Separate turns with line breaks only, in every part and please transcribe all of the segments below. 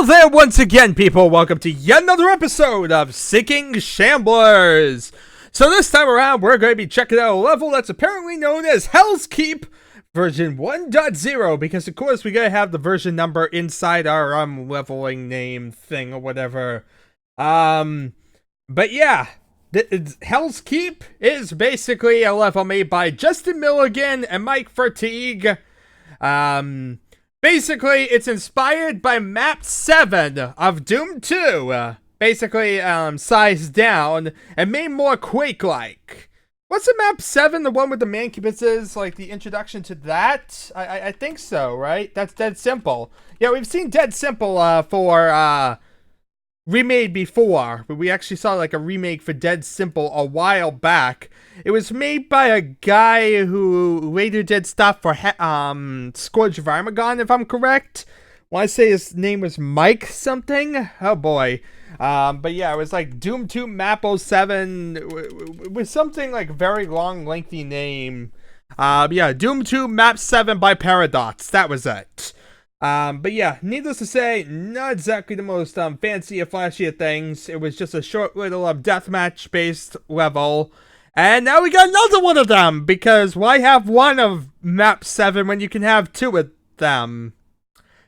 Hello there once again, people. Welcome to yet another episode of Seeking Shamblers. So this time around, we're going to be checking out a level that's apparently known as Hell's Keep version 1.0, because of course we gotta have the version number inside our leveling name thing or whatever. But yeah, Hell's Keep is basically a level made by Justin Milligan and Mike Fatigue. Basically, it's inspired by Map 7 of Doom 2. Basically, sized down and made more Quake-like. What's the Map 7? The one with the mancubuses? Like, the introduction to that? I think so, right? That's Dead Simple. Yeah, we've seen Dead Simple, for, remade before. But we actually saw, like, a remake for Dead Simple a while back. It was made by a guy who later did stuff for Scourge of Armagon, if I'm correct. I want to say his name was Mike something. Oh boy. But yeah, it was like Doom 2 Map 07 with something like very long, lengthy name. Yeah, Doom 2 Map 7 by Paradox. That was it. But yeah, needless to say, not exactly the most fancy or flashy of things. It was just a short little deathmatch based level. And now we got another one of them, because why have one of Map 7 when you can have two of them?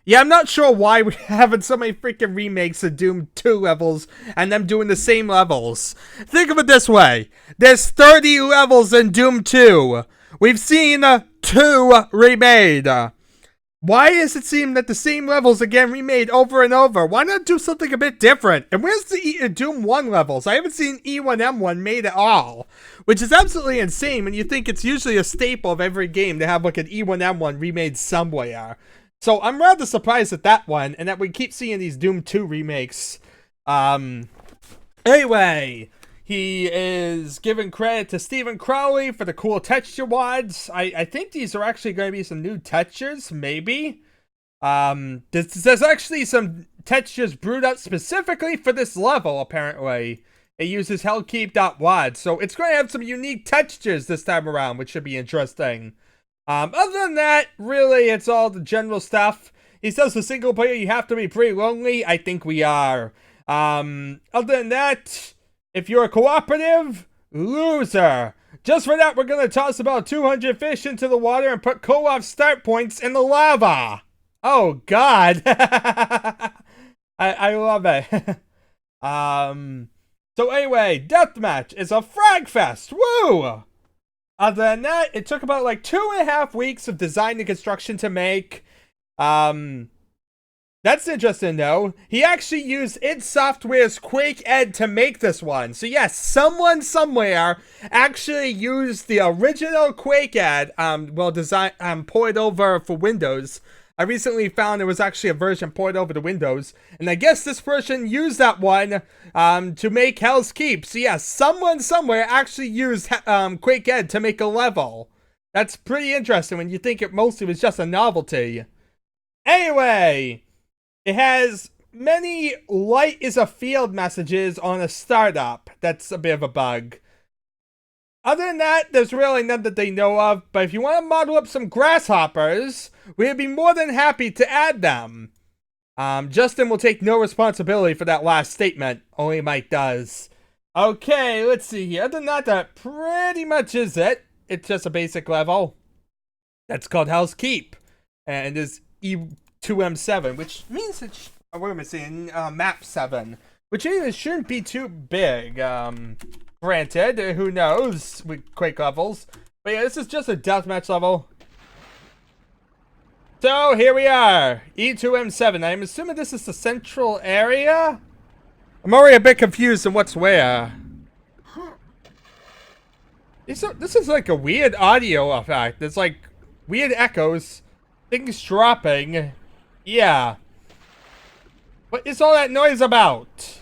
Yeah, I'm not sure why we're having so many freaking remakes of Doom 2 levels and them doing the same levels. Think of it this way. There's 30 levels in Doom 2. We've seen 2 remade. Why does it seem that the same levels are getting remade over and over? Why not do something a bit different? And where's the Doom 1 levels? I haven't seen E1M1 made at all. Which is absolutely insane when you think it's usually a staple of every game to have like an E1M1 remade somewhere. So I'm rather surprised at that one, and that we keep seeing these Doom 2 remakes. Anyway, he is giving credit to Stephen Crowley for the cool texture wads. I think these are actually going to be some new textures, maybe. There's actually some textures brewed up specifically for this level, apparently. It uses hellkeep.wad, so it's going to have some unique textures this time around, which should be interesting. Other than that, really, it's all the general stuff. He says the single player, you have to be pretty lonely. I think we are. Other than that, if you're a cooperative, loser. Just for that, we're going to toss about 200 fish into the water and put co-op start points in the lava. Oh, God. I love it. So anyway, Deathmatch is a frag fest. Woo! Other than that, it took about like 2.5 weeks of design and construction to make. That's interesting though. He actually used id Software's Quake Ed to make this one. So yes, someone somewhere actually used the original Quake Ed, ported over for Windows. I recently found there was actually a version ported over to Windows, and I guess this version used that one to make Hell's Keep. So yeah, someone somewhere actually used Quake Ed to make a level. That's pretty interesting when you think it mostly was just a novelty. Anyway, it has many light is a field messages on a startup. That's a bit of a bug. Other than that, there's really none that they know of, but if you want to model up some grasshoppers, we'd be more than happy to add them. Justin will take no responsibility for that last statement, only Mike does. Okay, let's see here. Other than that pretty much is it. It's just a basic level. That's called Hell's Keep, and is E2M7, which means it's, what am I saying, Map 7, which means it shouldn't be too big, Granted, who knows with Quake levels. But yeah, this is just a deathmatch level. So, here we are. E2M7. I'm assuming this is the central area? I'm already a bit confused on what's where. This is like a weird audio effect. There's like weird echoes. Things dropping. Yeah. What is all that noise about?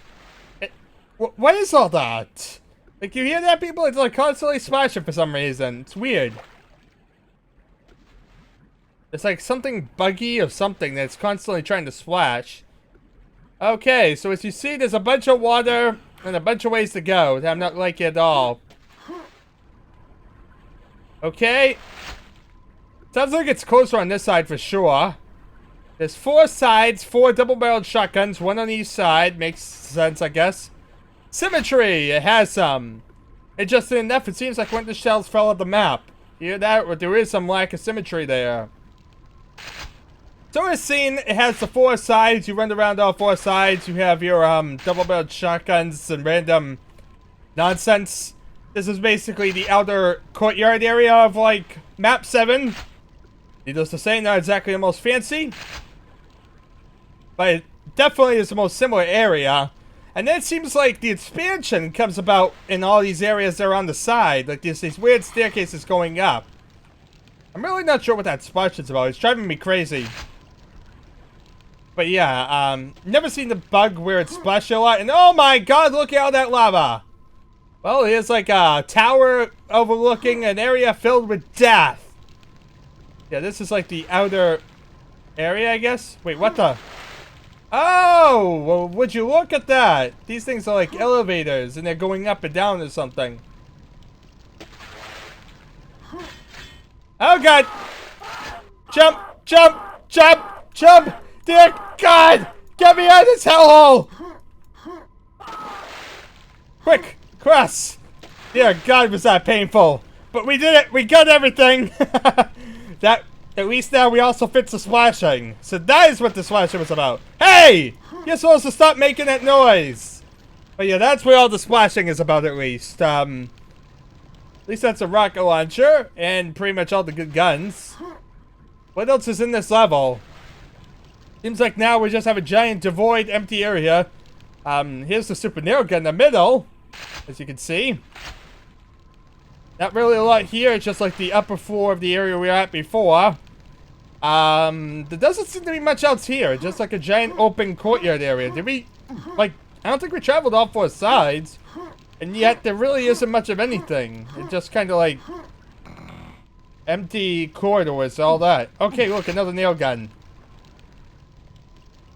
What is all that? Like, you hear that, people? It's like constantly splashing for some reason. It's weird. It's like something buggy or something that's constantly trying to splash. Okay, so as you see, there's a bunch of water and a bunch of ways to go that I'm not liking at all. Okay. Sounds like it's closer on this side for sure. There's 4 sides, 4 double-barreled shotguns, 1 on each side. Makes sense, I guess. Symmetry, it has some. Interesting enough, it seems like one of the shells fell off the map. You hear that? Or there is some lack of symmetry there. So we're seeing it has the 4 sides. You run around all 4 sides. You have your double-barreled shotguns and random nonsense. This is basically the outer courtyard area of, like, map 7. Needless to say, not exactly the most fancy. But it definitely is the most similar area. And then it seems like the expansion comes about in all these areas that are on the side. Like there's these weird staircases going up. I'm really not sure what that splash is about. It's driving me crazy. But yeah, never seen the bug where it splashes a lot. And oh my god, look at all that lava. Well, here's like a tower overlooking an area filled with death. Yeah, this is like the outer area, I guess. Wait, what the? Oh, well, would you look at that? These things are like elevators and they're going up and down or something. Oh god! Jump! Jump! Jump! Jump! Dear God! Get me out of this hellhole! Quick! Cross! Dear God, was that painful! But we did it! We got everything! That, at least now we also fix the splashing. So that is what the splashing was about. Hey! You're supposed to stop making that noise! But yeah, that's what all the splashing is about at least. At least that's a rocket launcher, and pretty much all the good guns. What else is in this level? Seems like now we just have a giant devoid empty area. Here's the super nail gun in the middle, as you can see. Not really a lot here, it's just like the upper floor of the area we were at before. There doesn't seem to be much else here, just like a giant open courtyard area. Did we, like, I don't think we traveled all 4 sides, and yet there really isn't much of anything. It's just kind of like empty corridors, all that. Okay, look, another nail gun.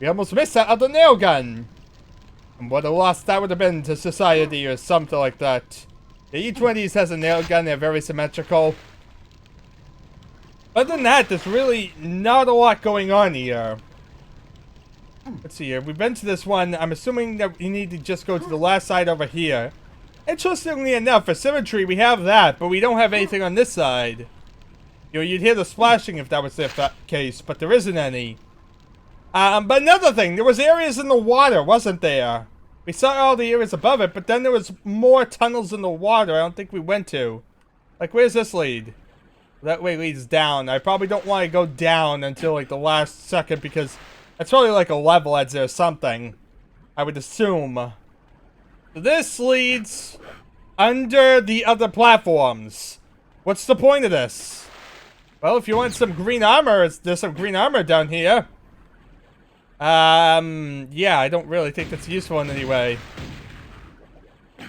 We almost missed that other nail gun. And what a loss that would have been to society or something like that. Each one of these has a nail gun, they're very symmetrical. Other than that, there's really not a lot going on here. Let's see here, we've been to this one. I'm assuming that you need to just go to the last side over here. Interestingly enough, for symmetry, we have that, but we don't have anything on this side. You know, you'd hear the splashing if that was the case, but there isn't any. But another thing, there was areas in the water, wasn't there? We saw all the areas above it, but then there was more tunnels in the water I don't think we went to. Like, where's this lead? That way leads down. I probably don't want to go down until, like, the last second, because that's probably like a level edge or something, I would assume. This leads under the other platforms. What's the point of this? Well, if you want some green armor, there's some green armor down here. Yeah, I don't really think that's useful in any way.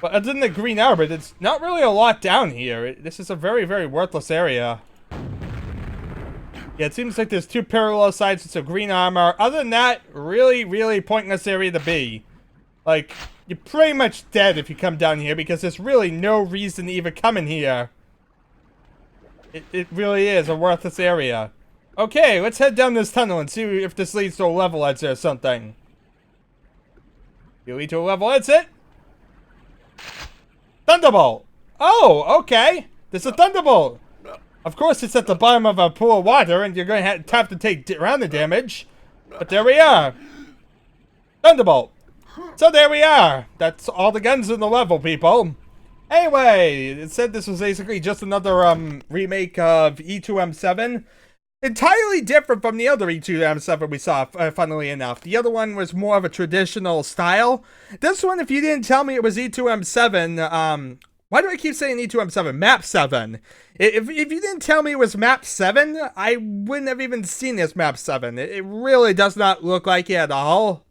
But other than the green armor, there's not really a lot down here. This is a very, very worthless area. Yeah, it seems like there's 2 parallel sides with some green armor. Other than that, really, really pointless area to be. Like, you're pretty much dead if you come down here because there's really no reason to even come in here. It really is a worthless area. Okay, let's head down this tunnel and see if this leads to a level exit or something. You lead to a level exit? Thunderbolt! Oh, okay. There's a thunderbolt. Of course, it's at the bottom of a pool of water, and you're going to have to take random damage. But there we are. Thunderbolt. So there we are. That's all the guns in the level, people. Anyway, it said this was basically just another remake of E2M7. Entirely different from the other E2M7 we saw, funnily enough. The other one was more of a traditional style. This one, if you didn't tell me it was E2M7, why do I keep saying E2M7? Map 7. If you didn't tell me it was Map 7, I wouldn't have even seen this Map 7. It really does not look like it at all.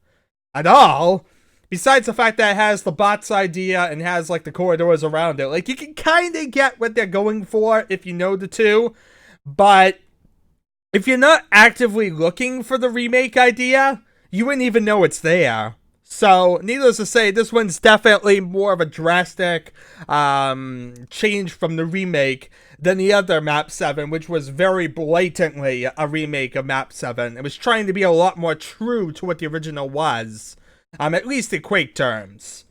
At all. Besides the fact that it has the bots idea and has, like, the corridors around it. Like, you can kind of get what they're going for if you know the two. But if you're not actively looking for the remake idea, you wouldn't even know it's there. So, needless to say, this one's definitely more of a drastic change from the remake than the other Map 7, which was very blatantly a remake of Map 7. It was trying to be a lot more true to what the original was, at least in Quake terms.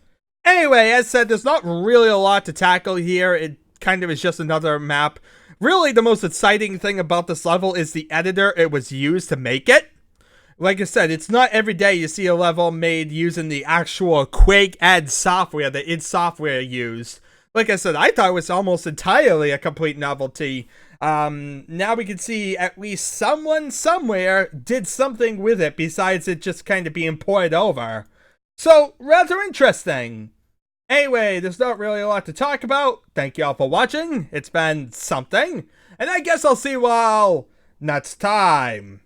Anyway, as said, there's not really a lot to tackle here. It kind of is just another map. Really, the most exciting thing about this level is the editor it was used to make it. Like I said, it's not every day you see a level made using the actual Quake id software, the id software used. Like I said, I thought it was almost entirely a complete novelty. Now we can see at least someone somewhere did something with it besides it just kind of being ported over. So, rather interesting. Anyway, there's not really a lot to talk about. Thank you all for watching. It's been something. And I guess I'll see you all next time.